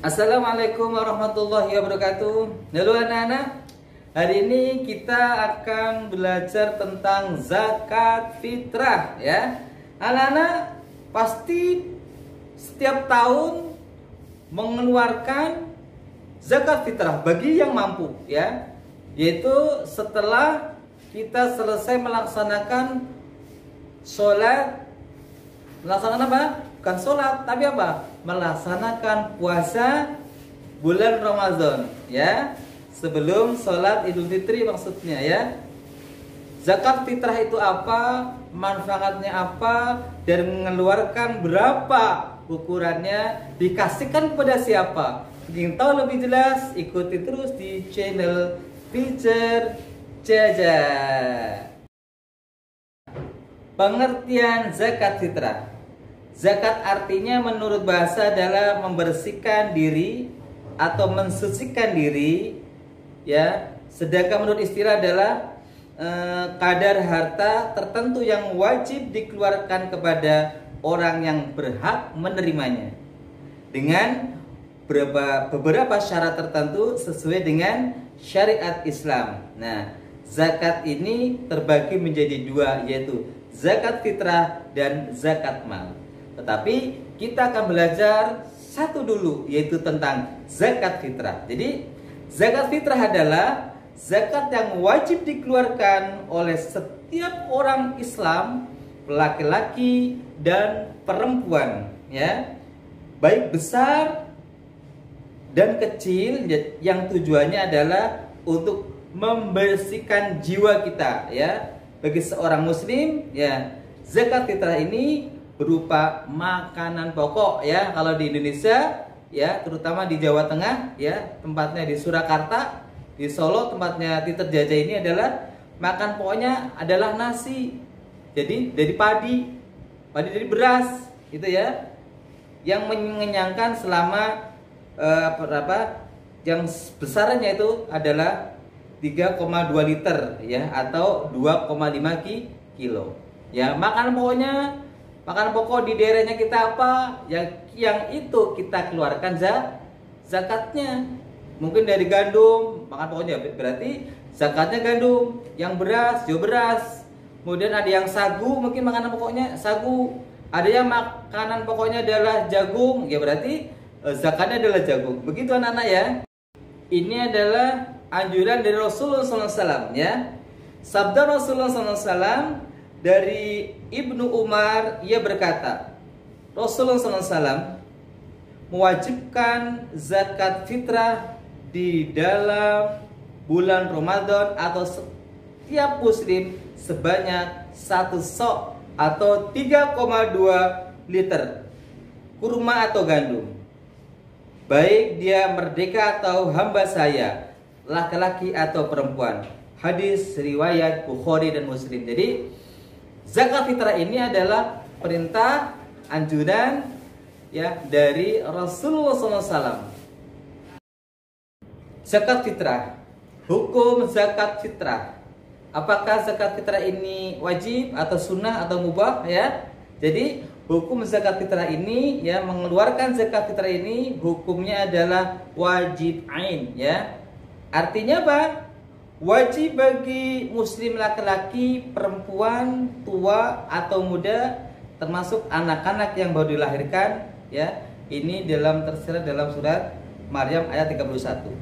Assalamualaikum warahmatullahi wabarakatuh. Halo anak-anak, hari ini kita akan belajar tentang zakat fitrah ya. Anak-anak pasti setiap tahun mengeluarkan zakat fitrah bagi yang mampu ya. Yaitu setelah kita selesai melaksanakan sholat. Melaksanakan apa? Bukan sholat, tapi apa? Melaksanakan puasa bulan Ramadan ya, sebelum sholat Idul Fitri maksudnya ya. Zakat fitrah itu apa, manfaatnya apa, dan mengeluarkan berapa ukurannya, dikasihkan kepada siapa. Ingin tahu lebih jelas, ikuti terus di channel Teacher Jaja. Pengertian zakat fitrah. Zakat artinya menurut bahasa adalah membersihkan diri atau mensucikan diri ya. Sedangkan menurut istilah adalah kadar harta tertentu yang wajib dikeluarkan kepada orang yang berhak menerimanya dengan beberapa syarat tertentu sesuai dengan syariat Islam. Nah, zakat ini terbagi menjadi dua, yaitu zakat fitrah dan zakat mal. Tetapi kita akan belajar satu dulu, yaitu tentang zakat fitrah. Jadi zakat fitrah adalah zakat yang wajib dikeluarkan oleh setiap orang Islam, laki-laki dan perempuan ya, baik besar dan kecil, yang tujuannya adalah untuk membersihkan jiwa kita ya. Bagi seorang muslim ya, zakat fitrah ini berupa makanan pokok ya. Kalau di Indonesia ya, terutama di Jawa Tengah ya, tempatnya di Surakarta, di Solo tempatnya Teacher Jaja ini adalah makan pokoknya adalah nasi. Jadi dari padi dari beras gitu ya, yang mengenyangkan selama yang besarnya itu adalah 3,2 liter ya, atau 2,5 kilo ya. Makanan pokok di daerahnya kita apa? Yang itu kita keluarkan zakatnya. Mungkin dari gandum, makan pokoknya berarti zakatnya gandum. Yang beras, juga beras. Kemudian ada yang sagu, mungkin makanan pokoknya sagu. Ada yang makanan pokoknya adalah jagung, ya berarti zakatnya adalah jagung. Begitu anak-anak ya. Ini adalah anjuran dari Rasulullah SAW ya. Sabda Rasulullah SAW dari Ibnu Umar, ia berkata, Rasulullah SAW mewajibkan zakat fitrah di dalam bulan Ramadan atau setiap muslim sebanyak 1 sok atau 3,2 liter kurma atau gandum, baik dia merdeka atau hamba saya, laki-laki atau perempuan. Hadis riwayat Bukhari dan Muslim. Jadi zakat fitrah ini adalah perintah anjuran ya dari Rasulullah SAW. Zakat fitrah, hukum zakat fitrah. Apakah zakat fitrah ini wajib atau sunnah atau mubah ya? Jadi hukum zakat fitrah ini ya, mengeluarkan zakat fitrah ini hukumnya adalah wajib ain ya. Artinya apa? Wajib bagi muslim laki-laki, perempuan, tua atau muda, termasuk anak-anak yang baru dilahirkan ya. Ini tersirat dalam surat Maryam ayat 31.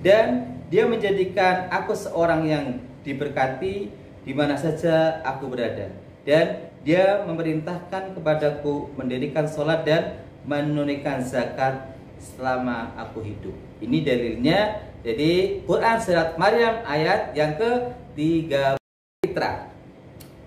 Dan dia menjadikan aku seorang yang diberkati di mana saja aku berada, dan dia memerintahkan kepadaku mendirikan sholat dan menunaikan zakat selama aku hidup. Ini dalilnya. Jadi Quran surat Maryam ayat yang ke-3. Fitrah.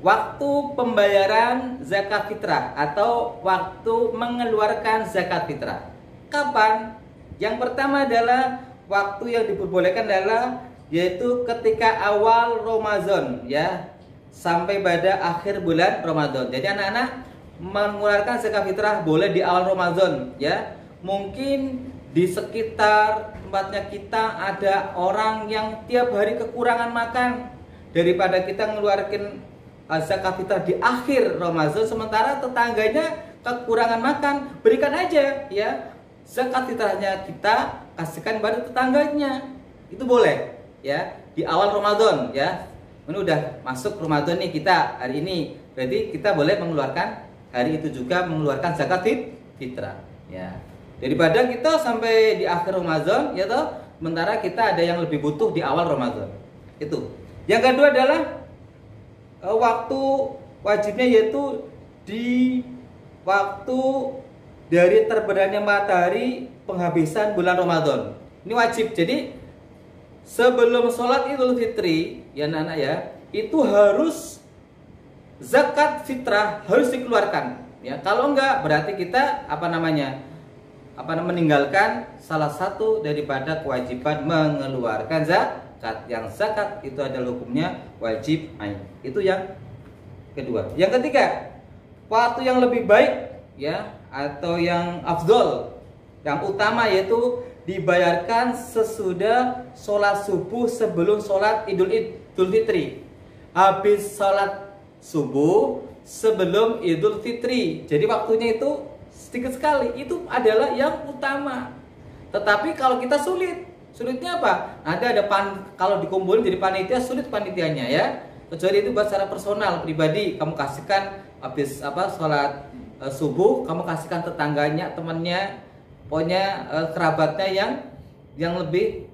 Waktu pembayaran zakat fitrah atau waktu mengeluarkan zakat fitrah. Kapan? Yang pertama adalah waktu yang diperbolehkan adalah yaitu ketika awal Ramadan ya, sampai pada akhir bulan Ramadan. Jadi anak-anak mengeluarkan zakat fitrah boleh di awal Ramadan ya. Mungkin di sekitar tempatnya kita ada orang yang tiap hari kekurangan makan, daripada kita ngeluarin zakat fitrah di akhir Ramadan sementara tetangganya kekurangan makan, berikan aja ya zakat fitrahnya kita kasihkan pada tetangganya. Itu boleh ya di awal Ramadan ya. Ini udah masuk Ramadan nih kita hari ini. Berarti kita boleh mengeluarkan hari itu juga mengeluarkan zakat fitrah ya. Daripada kita sampai di akhir Ramadan ya toh, sementara kita ada yang lebih butuh di awal Ramadan. Itu. Yang kedua adalah waktu wajibnya yaitu di waktu dari terbenamnya matahari penghabisan bulan Ramadan. Ini wajib. Jadi sebelum sholat Idul Fitri ya anak-anak ya, itu harus zakat fitrah harus dikeluarkan ya. Kalau enggak berarti kita meninggalkan salah satu daripada kewajiban mengeluarkan zakat. Yang zakat itu adalah hukumnya wajib ain. Itu yang kedua. Yang ketiga, waktu yang lebih baik ya atau yang afdol, yang utama yaitu dibayarkan sesudah sholat subuh sebelum sholat Idul Fitri. Habis sholat subuh sebelum Idul Fitri. Jadi waktunya itu sedikit sekali. Itu adalah yang utama. Tetapi kalau kita sulitnya apa? Nanti ada kalau dikumpulin jadi panitia, sulit panitianya ya. Kecuali itu buat secara personal pribadi, kamu kasihkan habis sholat subuh, kamu kasihkan tetangganya, temannya, pokoknya kerabatnya yang lebih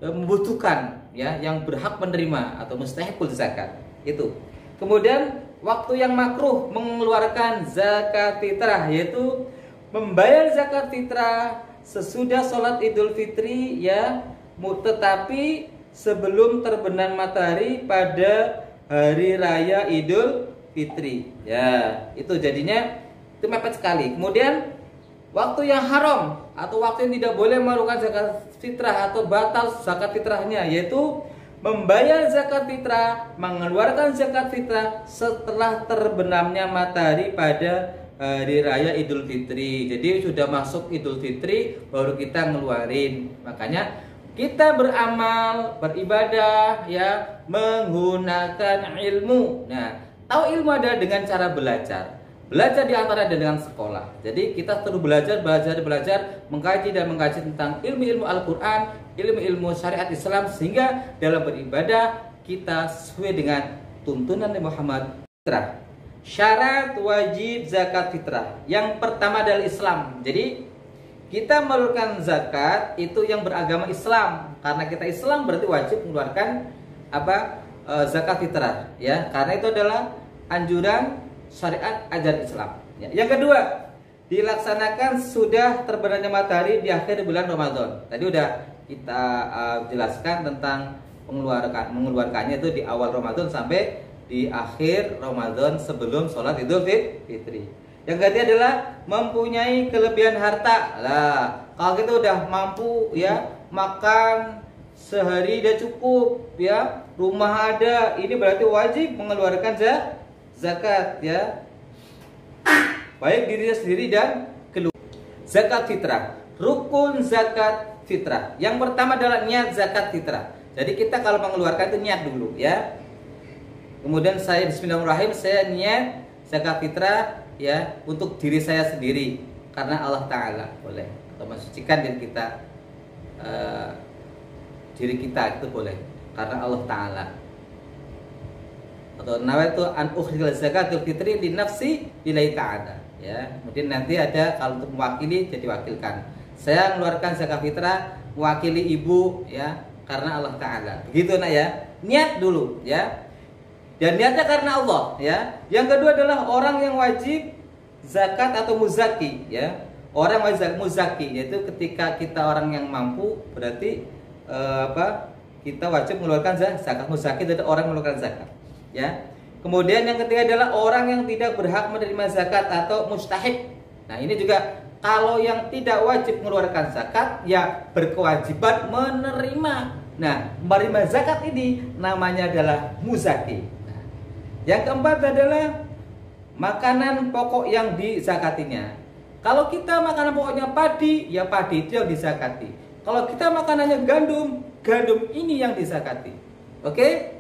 membutuhkan ya, yang berhak menerima atau mustahikul zakat. Itu. Kemudian waktu yang makruh mengeluarkan zakat fitrah yaitu membayar zakat fitrah sesudah sholat Idul Fitri ya, tetapi sebelum terbenam matahari pada hari raya Idul Fitri ya. Itu jadinya itu mepet sekali. Kemudian waktu yang haram atau waktu yang tidak boleh melakukan zakat fitrah atau batal zakat fitrahnya yaitu membayar zakat fitrah, mengeluarkan zakat fitrah setelah terbenamnya matahari pada hari raya Idul Fitri. Jadi sudah masuk Idul Fitri baru kita ngeluarin. Makanya kita beramal, beribadah ya menggunakan ilmu. Nah, tahu ilmu adalah dengan cara belajar. Belajar diantara dengan sekolah. Jadi kita terus belajar, mengkaji dan mengkaji tentang ilmu-ilmu Al-Quran, ilmu-ilmu syariat Islam, sehingga dalam beribadah kita sesuai dengan tuntunan Nabi Muhammad. Fitrah. Syarat wajib zakat fitrah. Yang pertama adalah Islam. Jadi kita mengeluarkan zakat itu yang beragama Islam. Karena kita Islam berarti wajib mengeluarkan zakat fitrah ya. Karena itu adalah anjuran syariat ajaran Islam. Ya. Yang kedua, dilaksanakan sudah terbenamnya matahari di akhir bulan Ramadan. Tadi udah kita jelaskan tentang mengeluarkannya itu di awal Ramadan sampai di akhir Ramadan sebelum sholat Idul Fitri. Yang ketiga adalah mempunyai kelebihan harta. Lah, kalau kita udah mampu ya makan sehari udah cukup ya, rumah ada, ini berarti wajib mengeluarkan zakat ya, baik diri sendiri dan keluarga. Zakat fitrah, rukun zakat fitrah. Yang pertama adalah niat zakat fitrah. Jadi kita kalau mengeluarkan itu niat dulu ya. Kemudian saya bismillahirrahmanirrahim, saya niat zakat fitrah ya untuk diri saya sendiri karena Allah Ta'ala boleh, atau mensucikan diri kita, itu boleh karena Allah Ta'ala. Atau nawaitu an ukhrijal zakatul fitri li nafsi lillahi ta'ala ya. Kemudian nanti ada kalau untuk mewakili jadi wakilkan. Saya mengeluarkan zakat fitrah mewakili ibu ya karena Allah Ta'ala. Begitu nak ya. Niat dulu ya. Dan niatnya karena Allah ya. Yang kedua adalah orang yang wajib zakat atau muzaki ya. Orang wajib muzaki yaitu ketika kita orang yang mampu berarti kita wajib mengeluarkan zakat. Muzaki itu orang mengeluarkan zakat. Ya. Kemudian yang ketiga adalah orang yang tidak berhak menerima zakat atau mustahik. Nah, ini juga kalau yang tidak wajib mengeluarkan zakat ya berkewajiban menerima. Nah, menerima zakat ini namanya adalah muzaki. Nah, yang keempat adalah makanan pokok yang dizakatinya. Kalau kita makanan pokoknya padi, ya padi itu yang dizakati. Kalau kita makanannya gandum, gandum ini yang dizakati. Oke?